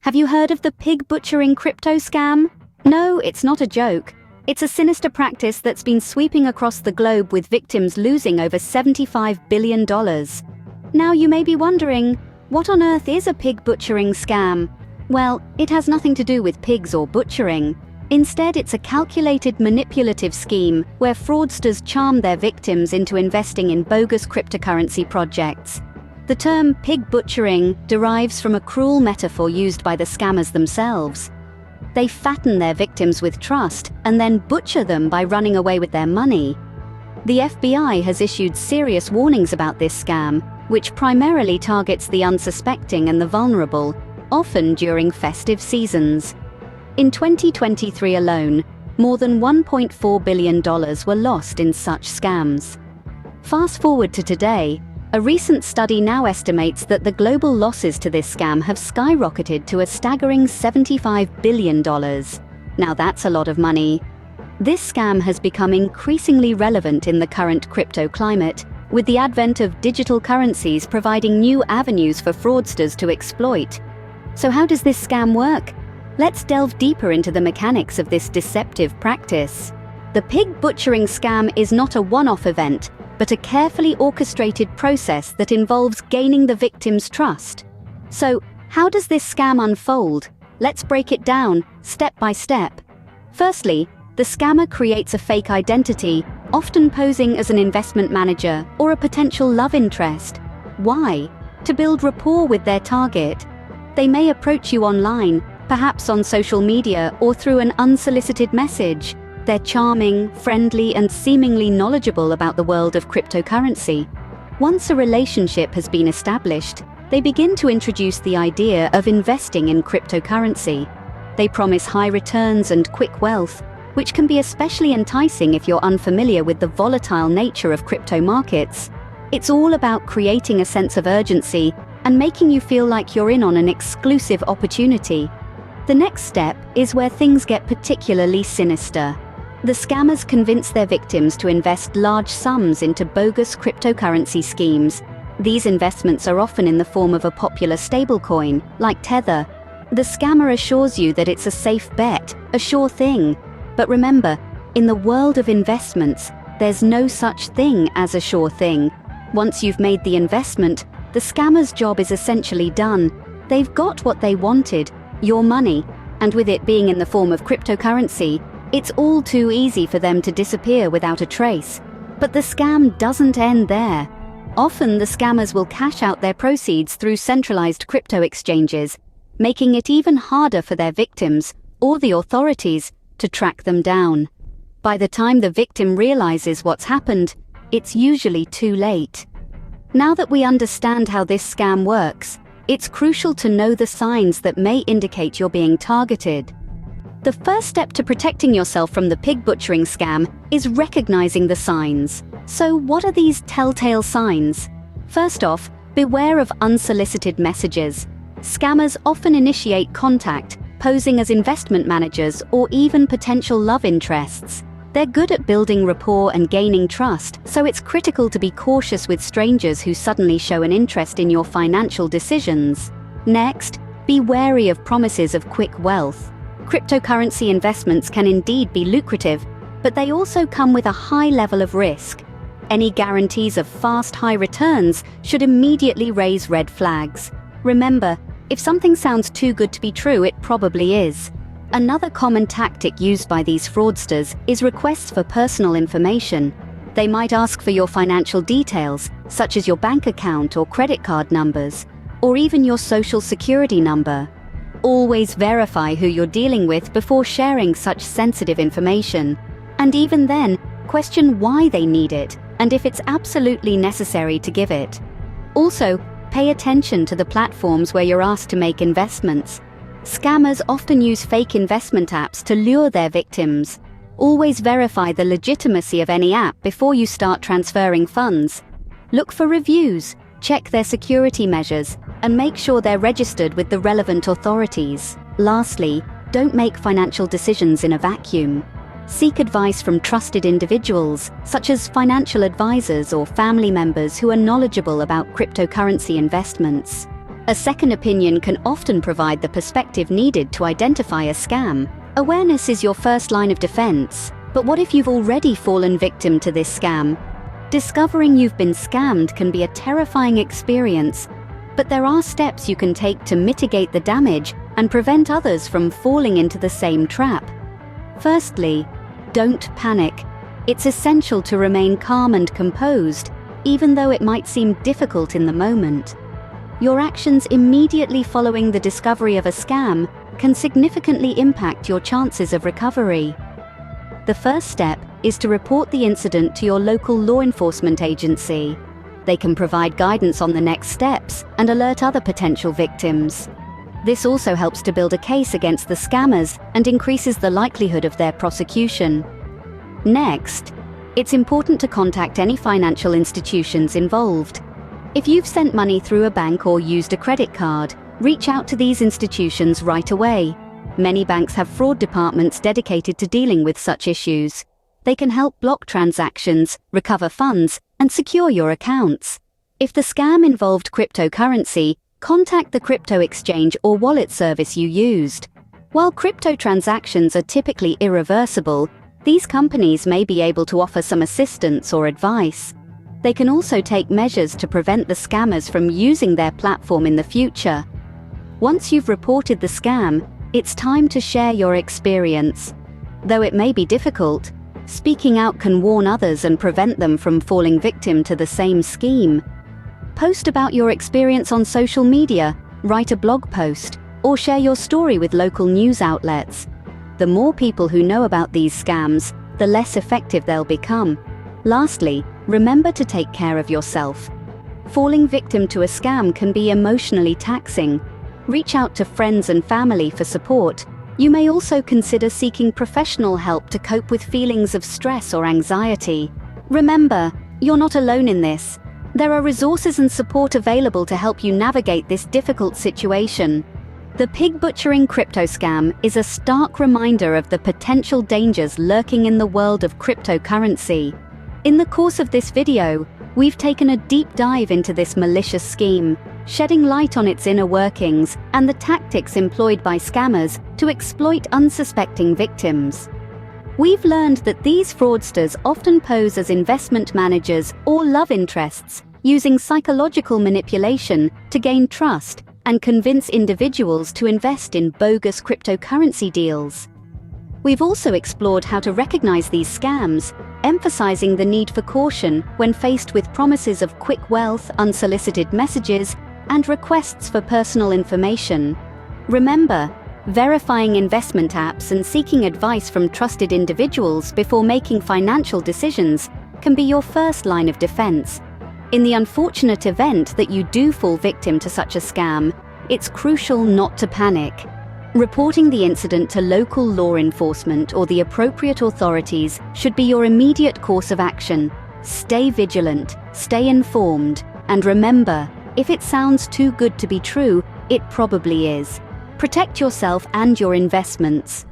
Have you heard of the pig butchering crypto scam? No, it's not a joke. It's a sinister practice that's been sweeping across the globe with victims losing over $75 billion. Now you may be wondering, what on earth is a pig butchering scam? Well, it has nothing to do with pigs or butchering. Instead, it's a calculated manipulative scheme where fraudsters charm their victims into investing in bogus cryptocurrency projects. The term pig butchering derives from a cruel metaphor used by the scammers themselves. They fatten their victims with trust and then butcher them by running away with their money. The FBI has issued serious warnings about this scam, which primarily targets the unsuspecting and the vulnerable, often during festive seasons. In 2023 alone, more than $1.4 billion were lost in such scams. Fast forward to today, a recent study now estimates that the global losses to this scam have skyrocketed to a staggering $75 billion. Now that's a lot of money. This scam has become increasingly relevant in the current crypto climate, with the advent of digital currencies providing new avenues for fraudsters to exploit. So how does this scam work? Let's delve deeper into the mechanics of this deceptive practice. The pig butchering scam is not a one-off event, but a carefully orchestrated process that involves gaining the victim's trust. So, how does this scam unfold? Let's break it down, step by step. Firstly, the scammer creates a fake identity, often posing as an investment manager or a potential love interest. Why? To build rapport with their target. They may approach you online, perhaps on social media or through an unsolicited message. They're charming, friendly, and seemingly knowledgeable about the world of cryptocurrency. Once a relationship has been established, they begin to introduce the idea of investing in cryptocurrency. They promise high returns and quick wealth, which can be especially enticing if you're unfamiliar with the volatile nature of crypto markets. It's all about creating a sense of urgency and making you feel like you're in on an exclusive opportunity. The next step is where things get particularly sinister. The scammers convince their victims to invest large sums into bogus cryptocurrency schemes. These investments are often in the form of a popular stablecoin, like Tether. The scammer assures you that it's a safe bet, a sure thing. But remember, in the world of investments, there's no such thing as a sure thing. Once you've made the investment, the scammer's job is essentially done. They've got what they wanted, your money, and with it being in the form of cryptocurrency, it's all too easy for them to disappear without a trace. But the scam doesn't end there. Often the scammers will cash out their proceeds through centralized crypto exchanges, making it even harder for their victims, or the authorities, to track them down. By the time the victim realizes what's happened, it's usually too late. Now that we understand how this scam works, it's crucial to know the signs that may indicate you're being targeted. The first step to protecting yourself from the pig butchering scam is recognizing the signs. So what are these telltale signs? First off, beware of unsolicited messages. Scammers often initiate contact, posing as investment managers or even potential love interests. They're good at building rapport and gaining trust, so it's critical to be cautious with strangers who suddenly show an interest in your financial decisions. Next, be wary of promises of quick wealth. Cryptocurrency investments can indeed be lucrative, but they also come with a high level of risk. Any guarantees of fast, high returns should immediately raise red flags. Remember, if something sounds too good to be true, it probably is. Another common tactic used by these fraudsters is requests for personal information. They might ask for your financial details, such as your bank account or credit card numbers, or even your social security number. Always verify who you're dealing with before sharing such sensitive information. And even then, question why they need it and if it's absolutely necessary to give it. Also, pay attention to the platforms where you're asked to make investments. Scammers often use fake investment apps to lure their victims. Always verify the legitimacy of any app before you start transferring funds. Look for reviews, check their security measures, and make sure they're registered with the relevant authorities. Lastly, don't make financial decisions in a vacuum. Seek advice from trusted individuals, such as financial advisors or family members who are knowledgeable about cryptocurrency investments. A second opinion can often provide the perspective needed to identify a scam. Awareness is your first line of defense. But what if you've already fallen victim to this scam? Discovering you've been scammed can be a terrifying experience, but there are steps you can take to mitigate the damage and prevent others from falling into the same trap. Firstly, don't panic. It's essential to remain calm and composed, even though it might seem difficult in the moment. Your actions immediately following the discovery of a scam can significantly impact your chances of recovery. The first step is to report the incident to your local law enforcement agency. They can provide guidance on the next steps and alert other potential victims. This also helps to build a case against the scammers and increases the likelihood of their prosecution. Next, it's important to contact any financial institutions involved. If you've sent money through a bank or used a credit card, reach out to these institutions right away. Many banks have fraud departments dedicated to dealing with such issues. They can help block transactions, recover funds, and secure your accounts. If the scam involved cryptocurrency, contact the crypto exchange or wallet service you used. While crypto transactions are typically irreversible, these companies may be able to offer some assistance or advice. They can also take measures to prevent the scammers from using their platform in the future. Once you've reported the scam, it's time to share your experience. Though it may be difficult, speaking out can warn others and prevent them from falling victim to the same scheme. Post about your experience on social media, write a blog post, or share your story with local news outlets. The more people who know about these scams, the less effective they'll become. Lastly, remember to take care of yourself. Falling victim to a scam can be emotionally taxing. Reach out to friends and family for support. You may also consider seeking professional help to cope with feelings of stress or anxiety. Remember, you're not alone in this. There are resources and support available to help you navigate this difficult situation. The pig butchering crypto scam is a stark reminder of the potential dangers lurking in the world of cryptocurrency. In the course of this video, we've taken a deep dive into this malicious scheme, shedding light on its inner workings and the tactics employed by scammers to exploit unsuspecting victims. We've learned that these fraudsters often pose as investment managers or love interests, using psychological manipulation to gain trust and convince individuals to invest in bogus cryptocurrency deals. We've also explored how to recognize these scams, emphasizing the need for caution when faced with promises of quick wealth, unsolicited messages, and requests for personal information. Remember, verifying investment apps and seeking advice from trusted individuals before making financial decisions can be your first line of defense. In the unfortunate event that you do fall victim to such a scam, it's crucial not to panic. Reporting the incident to local law enforcement or the appropriate authorities should be your immediate course of action. Stay vigilant, stay informed, and remember, if it sounds too good to be true, it probably is. Protect yourself and your investments.